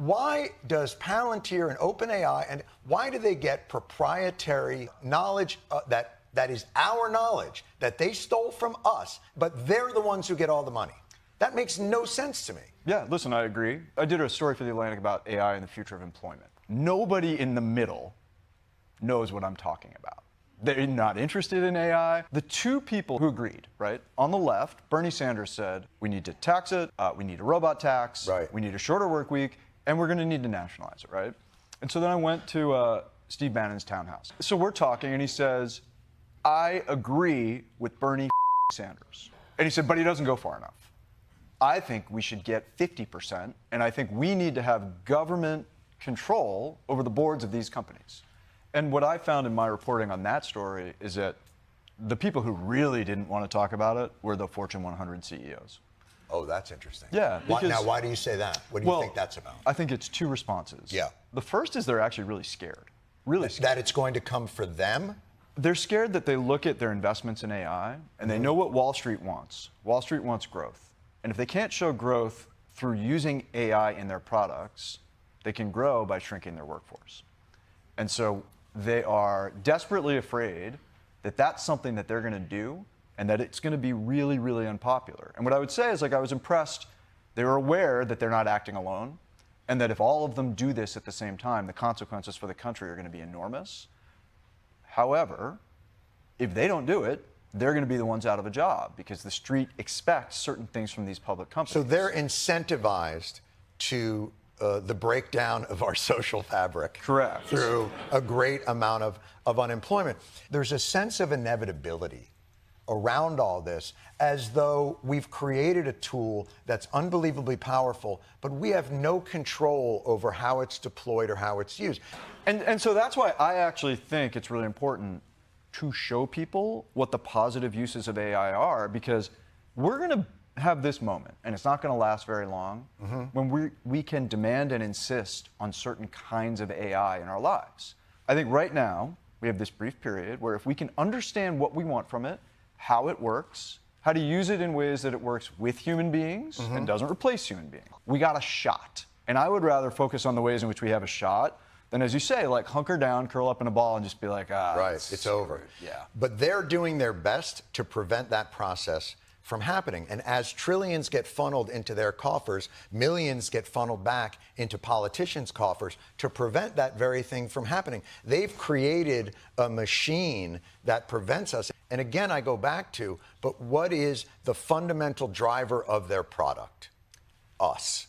why does Palantir and OpenAI, and why do they get proprietary knowledge that is our knowledge, that they stole from us, but they're the ones who get all the money? That makes no sense to me. Yeah, listen, I agree. I did a story for The Atlantic about AI and the future of employment. Nobody in the middle knows what I'm talking about. They're not interested in AI. The two people who agreed, right? On the left, Bernie Sanders said, we need to tax it, we need a robot tax, right, we need a shorter work week, and we're going to need to nationalize it, right? And so then I went to Steve Bannon's townhouse. So we're talking, and he says, I agree with Bernie Sanders. And he said, but he doesn't go far enough. I think we should get 50%, and I think we need to have government control over the boards of these companies. And what I found in my reporting on that story is that the people who really didn't want to talk about it were the Fortune 100 CEOs. Oh, that's interesting. Yeah. Now, why do you say that? What do you think that's about? I think it's two responses. Yeah. The first is they're actually really scared. Really scared. That it's going to come for them? They're scared that they look at their investments in AI, and they know what Wall Street wants. Wall Street wants growth. And if they can't show growth through using AI in their products, they can grow by shrinking their workforce. And so they are desperately afraid that that's something that they're going to do and that it's going to be really, really unpopular. And what I would say is, like, I was impressed. They were aware that they're not acting alone and that if all of them do this at the same time, the consequences for the country are going to be enormous. However, if they don't do it, they're going to be the ones out of a job because the street expects certain things from these public companies. So they're incentivized to the breakdown of our social fabric. Correct. Through a great amount of unemployment. There's a sense of inevitability around all this, as though we've created a tool that's unbelievably powerful, but we have no control over how it's deployed or how it's used. And so that's why I actually think it's really important to show people what the positive uses of AI are, because we're going to have this moment, and it's not going to last very long, when we can demand and insist on certain kinds of AI in our lives. I think right now, we have this brief period where if we can understand what we want from it, how it works, how to use it in ways that it works with human beings and doesn't replace human beings, we got a shot. And I would rather focus on the ways in which we have a shot than, as you say, like hunker down, curl up in a ball, and just be like, right, it's over. Yeah. But they're doing their best to prevent that process from happening. And as trillions get funneled into their coffers, millions get funneled back into politicians' coffers to prevent that very thing from happening. They've created a machine that prevents us. And again, I go back to, but what is the fundamental driver of their product? Us.